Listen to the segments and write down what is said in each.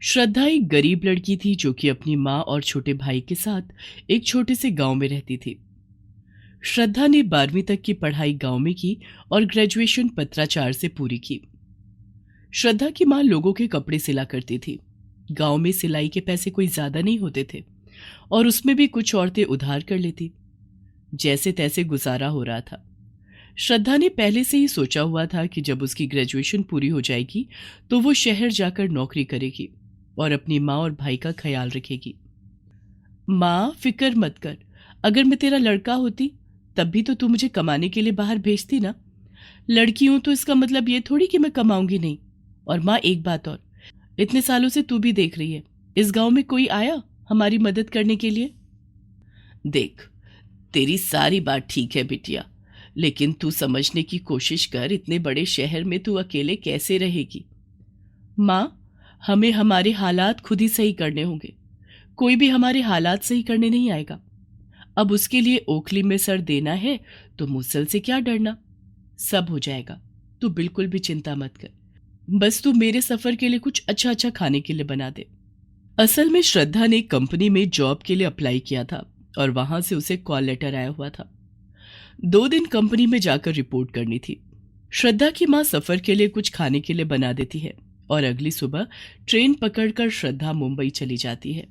श्रद्धा एक गरीब लड़की थी जो कि अपनी माँ और छोटे भाई के साथ एक छोटे से गांव में रहती थी। श्रद्धा ने 12वीं तक की पढ़ाई गांव में की और ग्रेजुएशन पत्राचार से पूरी की। श्रद्धा की माँ लोगों के कपड़े सिला करती थी। गांव में सिलाई के पैसे कोई ज्यादा नहीं होते थे और उसमें भी कुछ औरतें उधार कर लेती। जैसे तैसे गुजारा हो रहा था। श्रद्धा ने पहले से ही सोचा हुआ था कि जब उसकी ग्रेजुएशन पूरी हो जाएगी तो वो शहर जाकर नौकरी करेगी और अपनी माँ और भाई का ख्याल रखेगी। माँ, फिक्र मत कर। अगर मैं तेरा लड़का होती तब भी तो तू मुझे कमाने के लिए बाहर भेजती ना। लड़की हूं तो इसका मतलब ये थोड़ी कि मैं कमाऊंगी नहीं। और माँ, एक बात और, इतने सालों से तू भी देख रही है, इस गांव में कोई आया हमारी मदद करने के लिए? देख, तेरी सारी बात ठीक है बिटिया, लेकिन तू समझने की कोशिश कर, इतने बड़े शहर में तू अकेले कैसे रहेगी? माँ, हमें हमारे हालात खुद ही सही करने होंगे। कोई भी हमारे हालात सही करने नहीं आएगा। अब उसके लिए ओखली में सर देना है तो मुसल से क्या डरना। सब हो जाएगा, तू बिल्कुल भी चिंता मत कर। बस तू मेरे सफर के लिए कुछ अच्छा अच्छा खाने के लिए बना दे। असल में श्रद्धा ने कंपनी में जॉब के लिए अप्लाई किया था और वहां से उसे कॉल लेटर आया हुआ था। 2 दिन कंपनी में जाकर रिपोर्ट करनी थी। श्रद्धा की माँ सफर के लिए कुछ खाने के लिए बना देती है और अगली सुबह ट्रेन पकड़कर श्रद्धा मुंबई चली जाती है।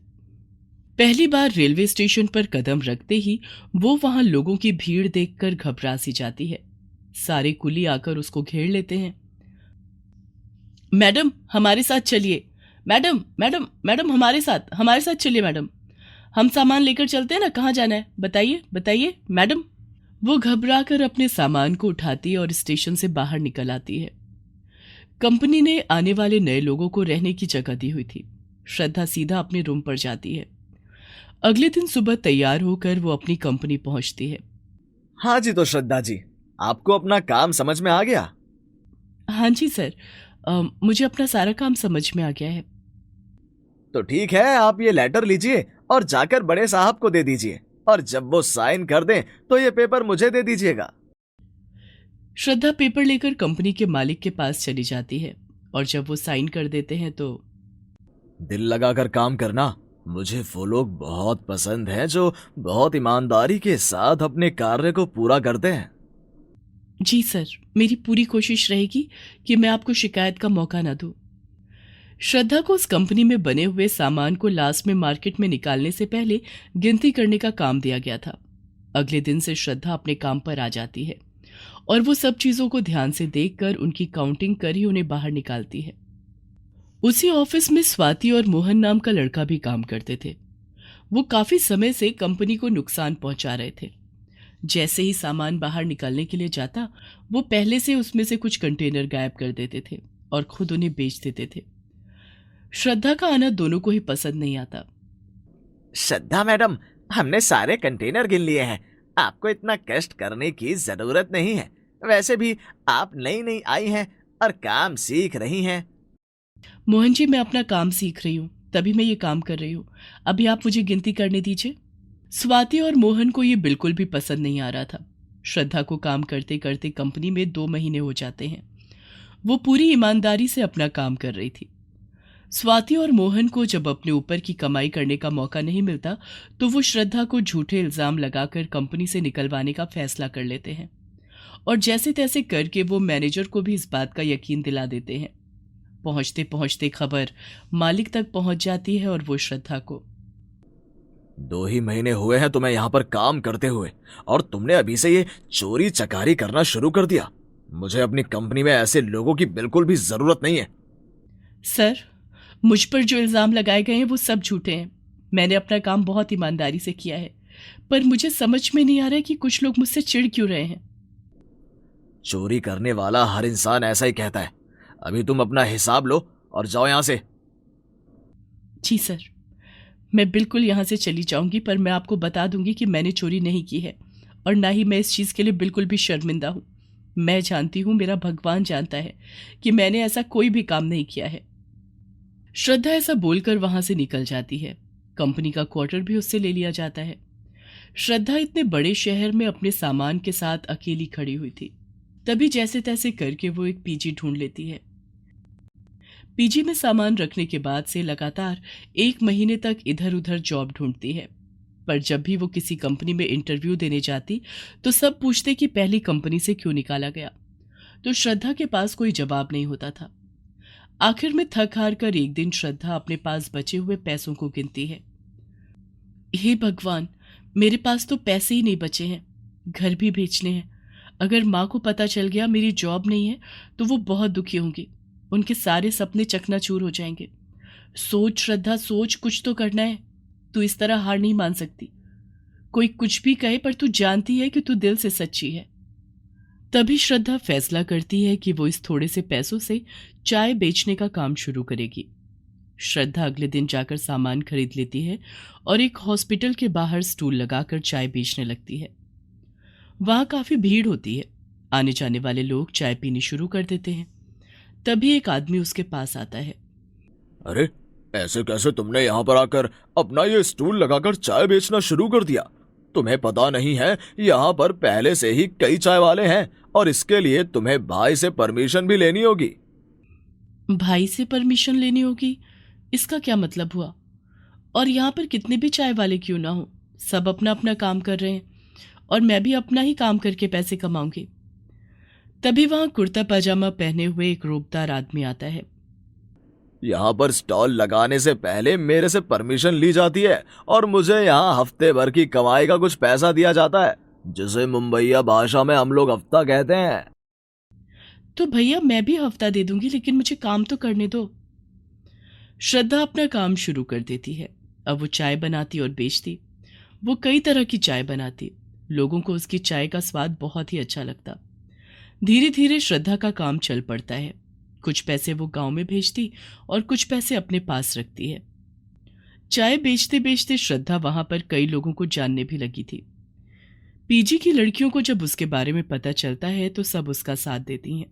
पहली बार रेलवे स्टेशन पर कदम रखते ही वो वहां लोगों की भीड़ देखकर घबरा सी जाती है। सारे कुली आकर उसको घेर लेते हैं। मैडम, हमारे साथ चलिए। मैडम मैडम मैडम, हमारे साथ चलिए मैडम। हम सामान लेकर चलते हैं ना, कहाँ जाना है बताइए बताइए मैडम। वो घबराकर अपने सामान को उठाती और स्टेशन से बाहर निकल आती है। कंपनी ने आने वाले नए लोगों को रहने की जगह दी हुई थी। श्रद्धा सीधा अपने रूम पर जाती है। अगले दिन सुबह तैयार होकर वो अपनी कंपनी पहुंचती है। हाँ जी, तो श्रद्धा जी, आपको अपना काम समझ में आ गया? हाँ जी सर, मुझे अपना सारा काम समझ में आ गया है। तो ठीक है, आप ये लेटर लीजिए और जाकर बड़े साहब को दे दीजिए, और जब वो साइन कर दें तो ये पेपर मुझे दे दीजिएगा। श्रद्धा पेपर लेकर कंपनी के मालिक के पास चली जाती है और जब वो साइन कर देते हैं तो दिल लगाकर काम करना। मुझे वो लोग बहुत पसंद हैं जो बहुत ईमानदारी के साथ अपने कार्य को पूरा करते हैं। जी सर, मेरी पूरी कोशिश रहेगी कि मैं आपको शिकायत का मौका ना दूं। श्रद्धा को उस कंपनी में बने हुए सामान को लास्ट में मार्केट में निकालने से पहले गिनती करने का काम दिया गया था। अगले दिन से श्रद्धा अपने काम पर आ जाती है और वो सब चीजों को ध्यान से देखकर उनकी काउंटिंग कर ही उन्हें बाहर निकालती है। उसी ऑफिस में स्वाति और मोहन नाम का लड़का भी काम करते थे। वो काफी समय से कंपनी को नुकसान पहुंचा रहे थे। जैसे ही सामान बाहर निकालने के लिए जाता, वो पहले से उसमें से कुछ कंटेनर गायब कर देते थे और खुद उन्हें बेच देते थे। श्रद्धा का आना दोनों को ही पसंद नहीं आता। श्रद्धा मैडम, हमने सारे कंटेनर गिन लिए हैं। आपको इतना कष्ट करने की जरूरत नहीं है। वैसे भी आप नई नई आई हैं और काम सीख रही हैं। मोहन जी, मैं अपना काम सीख रही हूँ, तभी मैं ये काम कर रही हूँ। अभी आप मुझे गिनती करने दीजिए। स्वाति और मोहन को ये बिल्कुल भी पसंद नहीं आ रहा था। श्रद्धा को काम करते करते कंपनी में 2 महीने हो जाते हैं। वो पूरी ईमानदारी से अपना काम कर रही थी। स्वाति और मोहन को जब अपने ऊपर की कमाई करने का मौका नहीं मिलता तो वो श्रद्धा को झूठे इल्जाम लगाकर कंपनी से निकलवाने का फैसला कर लेते हैं और जैसे तैसे करके वो मैनेजर को भी इस बात का यकीन दिला देते हैं। पहुंचते पहुंचते खबर मालिक तक पहुंच जाती है और वो श्रद्धा को 2 ही महीने हुए हैं तुम्हें यहाँ पर काम करते हुए, और तुमने अभी से ये चोरी चकारी करना शुरू कर दिया। मुझे अपनी कंपनी में ऐसे लोगों की बिल्कुल भी जरूरत नहीं है। सर, मुझ पर जो इल्जाम लगाए गए हैं वो सब झूठे हैं। मैंने अपना काम बहुत ईमानदारी से किया है, पर मुझे समझ में नहीं आ रहा है कि कुछ लोग मुझसे चिढ़ क्यों रहे हैं। चोरी करने वाला हर इंसान ऐसा ही कहता है। अभी तुम अपना हिसाब लो और जाओ यहाँ से। जी सर, मैं बिल्कुल यहाँ से चली जाऊंगी, पर मैं आपको बता दूंगी कि मैंने चोरी नहीं की है और ना ही मैं इस चीज़ के लिए बिल्कुल भी शर्मिंदा हूँ। मैं जानती हूँ, मेरा भगवान जानता है कि मैंने ऐसा कोई भी काम नहीं किया है। श्रद्धा ऐसा बोलकर वहां से निकल जाती है। कंपनी का क्वार्टर भी उससे ले लिया जाता है। श्रद्धा इतने बड़े शहर में अपने सामान के साथ अकेली खड़ी हुई थी। तभी जैसे तैसे करके वो एक पीजी ढूंढ लेती है। पीजी में सामान रखने के बाद से लगातार 1 महीने तक इधर उधर जॉब ढूंढती है, पर जब भी वो किसी कंपनी में इंटरव्यू देने जाती तो सब पूछते कि पहली कंपनी से क्यों निकाला गया। तो श्रद्धा के पास कोई जवाब नहीं होता था। आखिर में थक हार कर एक दिन श्रद्धा अपने पास बचे हुए पैसों को गिनती है। हे भगवान, मेरे पास तो पैसे ही नहीं बचे हैं, घर भी बेचने हैं। अगर माँ को पता चल गया मेरी जॉब नहीं है तो वो बहुत दुखी होंगी, उनके सारे सपने चकनाचूर हो जाएंगे। सोच श्रद्धा सोच, कुछ तो करना है। तू इस तरह हार नहीं मान सकती। कोई कुछ भी कहे पर तू जानती है कि तू दिल से सच्ची है। तभी श्रद्धा फैसला करती है कि वो इस थोड़े से पैसों से चाय बेचने का काम शुरू करेगी। श्रद्धा अगले दिन जाकर सामान खरीद लेती है और एक हॉस्पिटल के बाहर स्टूल लगाकर चाय बेचने लगती है। वहां काफी भीड़ होती है, आने जाने वाले लोग चाय पीनी शुरू कर देते हैं। तभी एक आदमी उसके पास आता है। अरे, ऐसे कैसे तुमने यहाँ पर आकर अपना ये स्टूल लगाकर चाय बेचना शुरू कर दिया? तुम्हें पता नहीं है यहाँ पर पहले से ही कई चाय वाले हैं और इसके लिए तुम्हें भाई से परमिशन भी लेनी होगी। भाई से परमिशन लेनी होगी? इसका क्या मतलब हुआ? और यहाँ पर कितने भी चाय वाले क्यों ना हो, सब अपना अपना काम कर रहे हैं और मैं भी अपना ही काम करके पैसे कमाऊंगी। तभी वहां कुर्ता पजामा पहने हुए एक रूपदार आदमी आता है। यहाँ पर स्टॉल लगाने से पहले मेरे से परमिशन ली जाती है और मुझे यहाँ हफ्ते भर की कमाई का कुछ पैसा दिया जाता है, जिसे मुंबईया भाषा में हम लोग हफ्ता कहते हैं। तो भैया मैं भी हफ्ता दे दूंगी, लेकिन मुझे काम तो करने दो। श्रद्धा अपना काम शुरू कर देती है। अब वो चाय बनाती और बेचती। वो कई तरह की चाय बनाती। लोगों को उसकी चाय का स्वाद बहुत ही अच्छा लगता। धीरे धीरे श्रद्धा का काम चल पड़ता है। कुछ पैसे वो गांव में भेजती और कुछ पैसे अपने पास रखती है। चाय बेचते बेचते श्रद्धा वहां पर कई लोगों को जानने भी लगी थी। पीजी की लड़कियों को जब उसके बारे में पता चलता है तो सब उसका साथ देती हैं।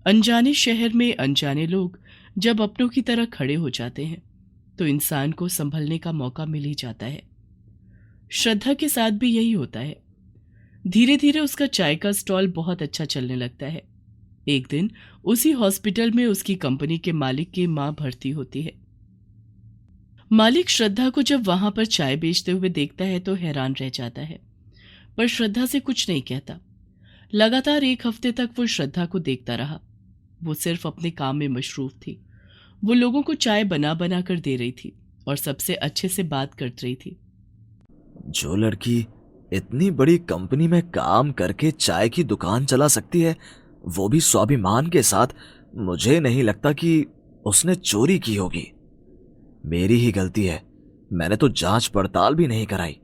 अनजाने शहर में अनजाने लोग जब अपनों की तरह खड़े हो जाते हैं तो इंसान को संभलने का मौका मिल ही जाता है। श्रद्धा के साथ भी यही होता है। धीरे धीरे उसका चाय का स्टॉल बहुत अच्छा चलने लगता है। एक दिन उसी हॉस्पिटल में उसकी कंपनी के मालिक की मां भर्ती होती है। मालिक श्रद्धा को जब वहां पर चाय बेचते हुए देखता है तो हैरान रह जाता है, पर श्रद्धा से कुछ नहीं कहता। लगातार 1 हफ्ते तक वो श्रद्धा को देखता रहा। वो सिर्फ अपने काम में मशरूफ थी। वो लोगों को चाय बना बना कर दे रही थी और सबसे अच्छे से बात कर रही थी। जो लड़की इतनी बड़ी कंपनी में काम करके चाय की दुकान चला सकती है, वो भी स्वाभिमान के साथ, मुझे नहीं लगता कि उसने चोरी की होगी। मेरी ही गलती है, मैंने तो जांच पड़ताल भी नहीं कराई।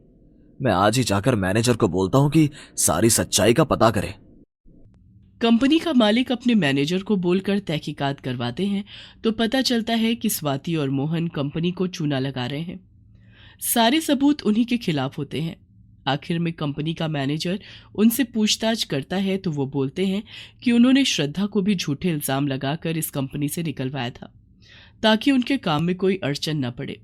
मैं आज ही जाकर मैनेजर को बोलता हूं कि सारी सच्चाई का पता करे। कंपनी का मालिक अपने मैनेजर को बोलकर तहकीकात करवाते हैं तो पता चलता है कि स्वाति और मोहन कंपनी को चूना लगा रहे हैं। सारे सबूत उन्हीं के खिलाफ होते हैं। आखिर में कंपनी का मैनेजर उनसे पूछताछ करता है तो वो बोलते हैं कि उन्होंने श्रद्धा को भी झूठे इल्जाम लगाकर इस कंपनी से निकलवाया था ताकि उनके काम में कोई अड़चन न पड़े।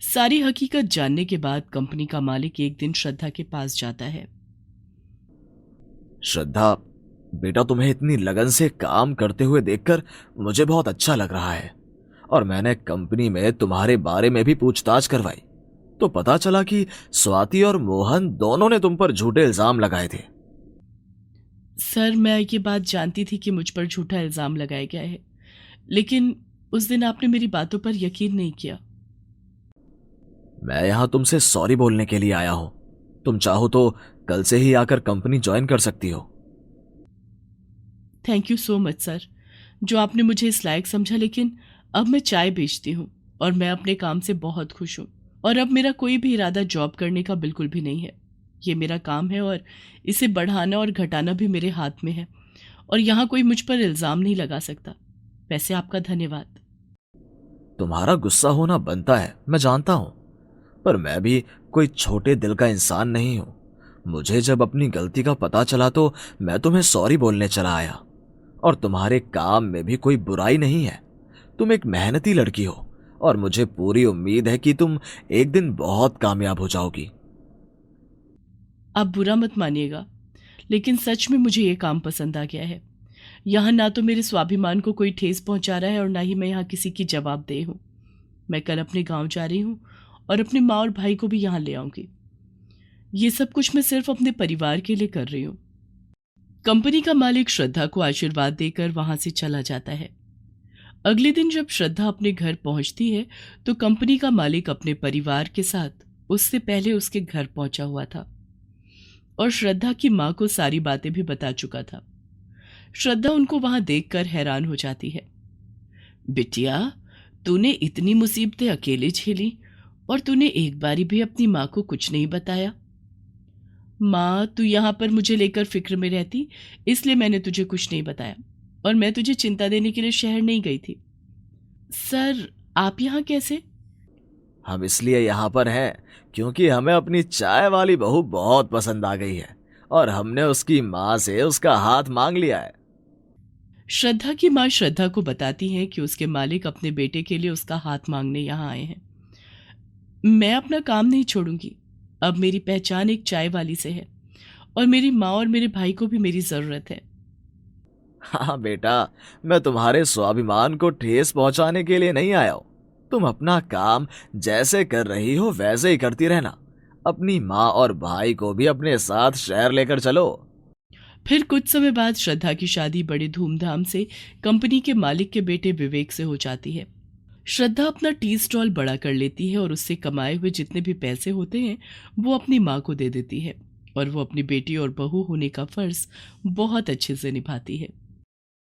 सारी हकीकत जानने के बाद कंपनी का मालिक एक दिन श्रद्धा के पास जाता है। श्रद्धा, बेटा, तुम्हें इतनी लगन से काम करते हुए देखकर मुझे बहुत अच्छा लग रहा है और मैंने कंपनी में तुम्हारे बारे में भी पूछताछ करवाई तो पता चला कि स्वाति और मोहन दोनों ने तुम पर झूठे इल्जाम लगाए थे। सर, मैं ये बात जानती थी कि मुझ पर झूठा इल्जाम लगाया गया है, लेकिन उस दिन आपने मेरी बातों पर यकीन नहीं किया। मैं यहां तुमसे सॉरी बोलने के लिए आया हूं। तुम चाहो तो कल से ही आकर कंपनी ज्वाइन कर सकती हो। Thank you so much sir, जो आपने मुझे इस लायक समझा। लेकिन अब मैं चाय बेचती हूँ और मैं अपने काम से बहुत खुश हूँ और अब मेरा कोई भी इरादा जॉब करने का बिल्कुल भी नहीं है। ये मेरा काम है और इसे बढ़ाना और घटाना भी मेरे हाथ में है और यहाँ कोई मुझ पर इल्ज़ाम नहीं लगा सकता। वैसे आपका धन्यवाद। तुम्हारा गुस्सा होना बनता है, मैं जानता हूं, पर मैं भी कोई छोटे दिल का इंसान नहीं हूं। मुझे जब अपनी गलती का पता चला तो मैं तुम्हें सॉरी बोलने चला आया और तुम्हारे काम में भी कोई बुराई नहीं है। तुम एक मेहनती लड़की हो और मुझे पूरी उम्मीद है कि तुम एक दिन बहुत कामयाब हो जाओगी। आप बुरा मत मानिएगा, लेकिन सच में मुझे ये काम पसंद आ गया है। यहाँ ना तो मेरे स्वाभिमान को कोई ठेस पहुंचा रहा है और ना ही मैं यहाँ किसी की जवाबदेह हूँ। मैं कल अपने गांव जा रही हूँ और अपनी माँ और भाई को भी यहाँ ले आऊंगी। ये सब कुछ मैं सिर्फ अपने परिवार के लिए कर रही हूँ। कंपनी का मालिक श्रद्धा को आशीर्वाद देकर वहां से चला जाता है। अगले दिन जब श्रद्धा अपने घर पहुंचती है तो कंपनी का मालिक अपने परिवार के साथ उससे पहले उसके घर पहुंचा हुआ था और श्रद्धा की माँ को सारी बातें भी बता चुका था। श्रद्धा उनको वहां देखकर हैरान हो जाती है। बिटिया, तूने इतनी मुसीबतें अकेले झेली और तूने एक बारी भी अपनी माँ को कुछ नहीं बताया। माँ, तू यहाँ पर मुझे लेकर फिक्र में रहती, इसलिए मैंने तुझे कुछ नहीं बताया और मैं तुझे चिंता देने के लिए शहर नहीं गई थी। सर, आप यहाँ कैसे? हम इसलिए यहाँ पर हैं क्योंकि हमें अपनी चाय वाली बहू बहुत पसंद आ गई है और हमने उसकी माँ से उसका हाथ मांग लिया है। श्रद्धा की माँ श्रद्धा को बताती हैं कि उसके मालिक अपने बेटे के लिए उसका हाथ मांगने यहाँ आए हैं। मैं अपना काम नहीं छोड़ूंगी। अब मेरी पहचान एक चाय वाली से है और मेरी माँ और मेरे भाई को भी मेरी जरूरत है। हाँ बेटा, मैं तुम्हारे स्वाभिमान को ठेस पहुंचाने के लिए नहीं आया हूँ। तुम अपना काम जैसे कर रही हो वैसे ही करती रहना। अपनी माँ और भाई को भी अपने साथ शहर लेकर चलो। फिर कुछ समय बाद श्रद्धा की शादी बड़े धूमधाम से कंपनी के मालिक के बेटे विवेक से हो जाती है। श्रद्धा अपना टी स्टॉल बड़ा कर लेती है और उससे कमाए हुए जितने भी पैसे होते हैं वो अपनी माँ को दे देती है और वो अपनी बेटी और बहू होने का फर्ज बहुत अच्छे से निभाती है।